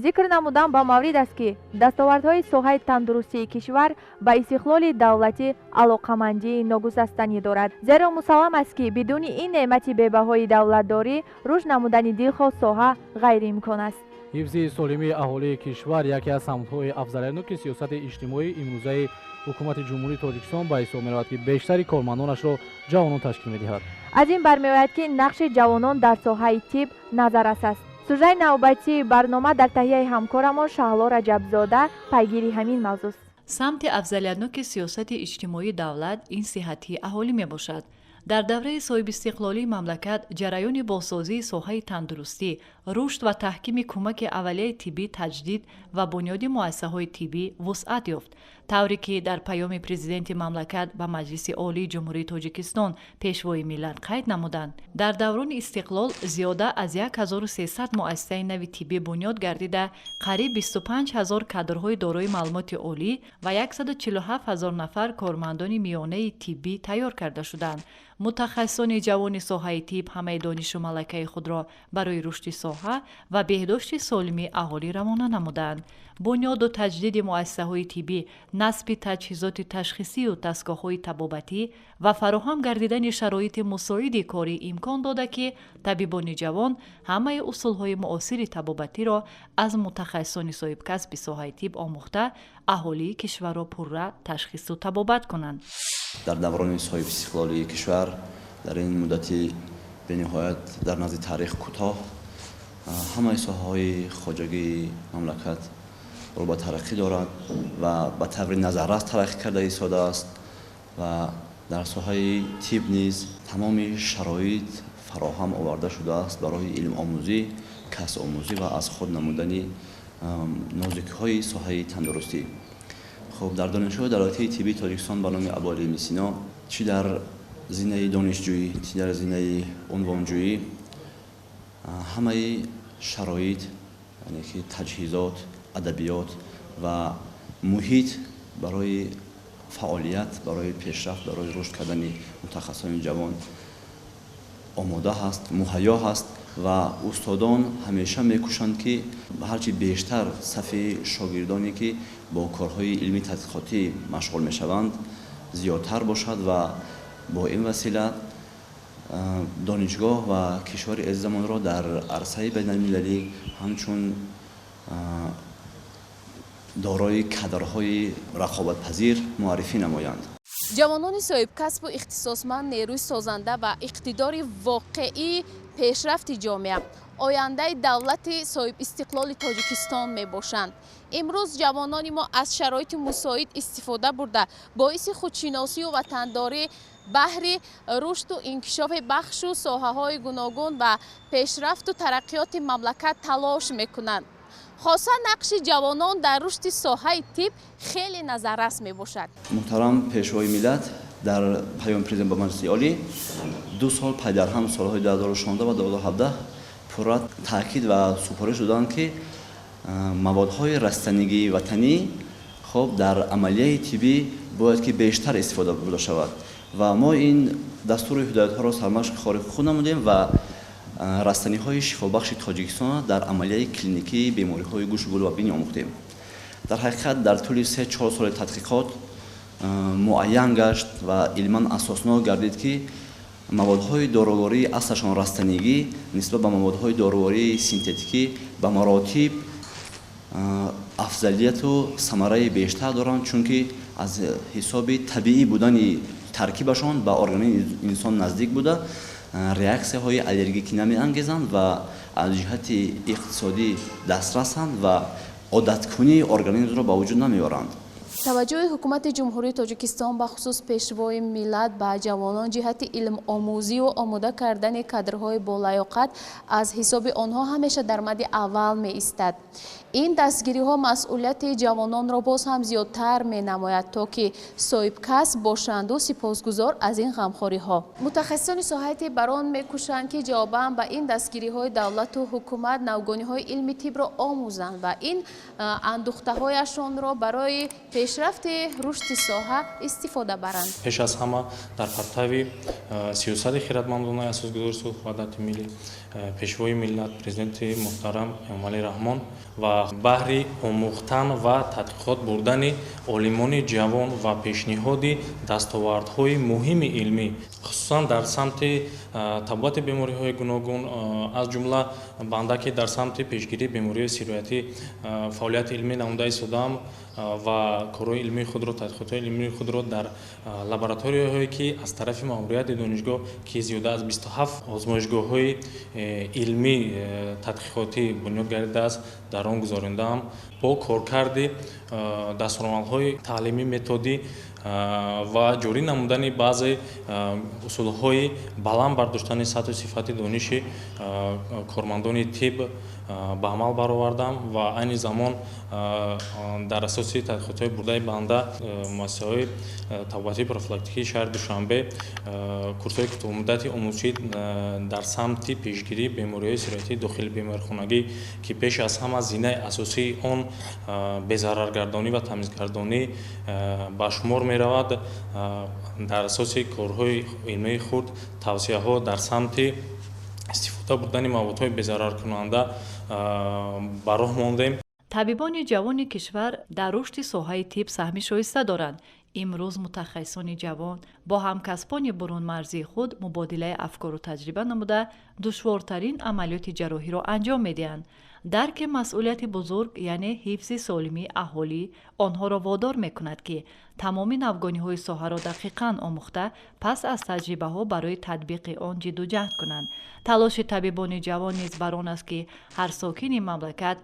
зикр намудан ба маврид аст ки дастовардҳои соҳаи тандурустии кишвар ба истиқлоли давлатӣ алоқамандии ногузастанӣ дорад, зеро мусаллам аст ки бидуни ин неъмати бебаҳои давлатдорӣ рушд намудани дилхоҳ соҳа ғайриимкон аст. ҳифзи солимии аҳолии кишвар яке аз самтҳои афзалияноки сиёсати иҷтимоии имрӯзаи ҳукумати ҷумҳурии Тоҷикистон ба ҳисоб меравад ки бештари кормандонашро ҷавонон ташкил медиҳад. аз ин бармеояд ки нақши ҷавонон дар соҳаи тиб назаррас аст. сужаи навбатии барнома дар таҳияи ҳамкорамон Шаҳло Раҷабзода пайгири ҳамин мавзӯъст. самти афзалиятноки сиёсати иҷтимоии давлат ин сиҳатии аҳолӣ мебошад. дар давраи соҳибистиқлолии мамлакат ҷараёни бозсозии соҳаи тандурустӣ, рушд ва таҳкими кӯмаки аввалияи тиббӣ таҷдид ва бунёди муассисаҳои тиббӣ вусъат ёфт, тавре ки дар паёми президенти мамлакат ба Маҷлиси Олии Ҷумҳурии Тоҷикистон пешвои миллат қайд намуданд. дар даврони истиқлол зиёда аз 1300 муассисаи нави тиббӣ бунёд гардида, қариб 25 000 кадрҳои дорои маълумоти олӣ ва 147 000 нафар кормандони миёнаи тиббӣ тайёр карда шуданд. мутахассисони ҷавони соҳаи тиб ҳамаи донишу малакаи худро барои рушди соҳа ва беҳдошти солимии аҳолӣ равона намуданд. бунёду таҷдиди муассисаҳои тиббӣ, насби таҷҳизоти ташхисию дастгоҳҳои табобатӣ ва фароҳам гардидани шароити мусоиди корӣ имкон дода ки табибони ҷавон ҳамаи усулҳои муосири табобатиро аз мутахассисони соҳибкасби соҳаи тиб омӯхта аҳолии кишварро пурра ташхису табобат kunанд. дар даврони соҳибистиқлолии кишвар дар ин муддати бениҳоят дар назди таърих кӯтоҳ ҳамаи соҳаҳои хоҷагии мамлакат ро ба тараққӣ дорад ва ба таври назаррас тараққӣ карда истодааст ва дар соҳаи тиб низ тамоми шароит фароҳам оварда шудааст барои илмомӯзӣ, касбомӯзӣ ва аз худ намудани нозукиҳои соҳаи тандурустӣ. خب در دانشگاه دولتی طبی تاجیکستان به نام ابوعلی میسینا چی در زمینه دانشجویی چی در زمینه عنوانجویی همه شرایط یعنی که تجهیزات، ادبیات و محیط برای فعالیت، برای پیشرفت، برای رشد کردن متخصصان جوان آماده هست، مهیا هست و استادان همیشه میکوشند که هرچی بیشتر صفحه شاگردانی که با کارهای علمی تحقیقاتی مشغول میشوند زیادتر باشد و با این وسیله دانشگاه و کشور عزیزمان را در عرصه بین‌المللی همچون دارای کادرهای رقابت‌پذیر معرفی نمایند. ҷавонони соҳибкасбу ихтисосманд нерӯи созанда ва иқтидори воқеӣ пешрафти ҷомеа ояндаи давлати соҳибистиқлоли Тоҷикистон мебошанд. имрӯз ҷавонони мо аз шароити мусоид истифода бурда боиси худшиносию ватандорӣ баҳри рушду инкишофи бахшу соҳаҳои гуногун ва пешрафту тараққиёти мамлакат талош мекунанд. хосан нақши ҷавонон дар рушди соҳаи тиб хеле назаррас мебошад. муҳтарам пешвои миллат дар паёми президент ба Маҷлиси Олӣ 2 сол пайдарҳам солҳои 2016 ва 2017 пурра таъкид ва супориш доданд ки маводҳои растанигии ватанӣ хоб дар амалияи тиббӣ бояд ки бештар истифода бурда шавад ва мо ин дастури ҳидоятҳоро сармашқи хори худ намудем ва растаниҳои шифобахши Тоҷикистон дар амалияи клиникии бемориҳои гӯшу гулӯбинӣ омӯхтем. дар ҳақиқат дар тӯли 3-4 соли тадқиқот муайян гашт ва илман асоснок гардид ки маводҳои доровории аслашон растанигӣ нисбат ба маводҳои доровории синтетикӣ ба маротиб афзалияту самараи бештар доранд, чунки аз ҳисоби табиӣ будани таркибашон ба организми инсон наздик буда реаксияҳои аллергикӣ намеангезанд ва аз ҷиҳати иқтисодӣ дастрасанд ва одаткунии организмро ба вуҷуд намеоранд. таваҷҷӯҳи ҳукумати ҷумҳурии Тоҷикистон ба хусус пешвои миллат ба ҷавонон ҷиҳати илмомӯзиву омода кардани кадрҳои болаёқат аз ҳисоби онҳо ҳамеша дар мадди аввал меистад. ин дастгириҳо масъулияти ҷавононро боз ҳам зиёдтар менамояд, то ки соҳибкасб бошанду сипосгузор аз ин ғамхориҳо. мутахассисони соҳаи тиб бар он мекӯшанд ки ҷавобан ба ин дастгириҳои давлату ҳукумат навгониҳои илми тибро омӯзанд ва ин андӯхтаҳояшонро барои пешрафти рушди соҳа истифода баранд. пеш аз ҳама дар партави сиёсати хиратмандонаи асосгузори сулҳ ваҳдати миллӣ пешвои миллат президенти муҳтарам эмомалӣ раҳмон ва баҳри омӯхтан ва тадқиқот бурдани олимони ҷавон ва пешниҳоди дастовардҳои муҳими илмӣ хусусан дар самти табобати бемориҳои гуногун аз ҷумла банда ки дар самти пешгирии бемориҳои сироятӣ фаъолияти илмӣ намуда истодаам ва корҳои илмии худро тадқиқотҳои илмии худро дар лабораторияҳое ки аз тарафи маъмурияти донишгоҳ ки зиёда аз 27 озмоишгоҳҳои илмӣ тадқиқотӣ бунёд гардидааст дар он гузаронидаам бо коркарди дастуромалҳои таълимӣ методӣ ва ҷорӣ намудани баъзе усулҳои баланд бардоштани сатҳу сифати дониши кормандони тиб ба амал баровардам ва айни замон дар асоси тадқиқотҳои бурдаи банда муассисаҳои табобатии профилактикии шаҳри Душанбе курсҳои кӯтоҳмуддати омӯзишӣ дар самти пешгирии бемориҳои сироятии дохили беморихонагӣ ки пеш аз ҳама зинаи асосии он безараргардонӣ ва тамизгардонӣ ба шумор меравад дар асоси корҳои илмии худ тавсияҳо дар самти истифода бурдани маводҳои безараркунанда ба роҳ мондем. табибони ҷавони кишвар дар рушди соҳаи тиб саҳми шоиста доранд. имрӯз мутахассисони ҷавон бо ҳамкасбони бурунмарзии худ мубодилаи афкору таҷриба намуда душвортарин амалиёти ҷарроҳиро анҷом медиҳанд. дарки масъулияти бузург яъне ҳифзи солимии аҳолӣ онҳоро водор мекунад ки тамоми навгониҳои соҳаро дақиқан омӯхта пас аз таҷрибаҳо барои татбиқи он ҷиддуҷаҳд кунанд. талоши табибони ҷавон низ бар он аст ки ҳар сокини мамлакат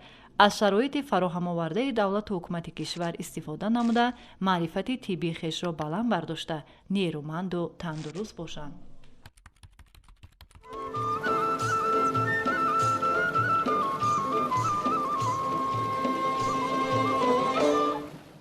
аз шароити фароҳамовардаи давлату ҳукумати кишвар истифода намуда маърифати тиббии хешро баланд бардошта нерӯманду тандуруст бошанд.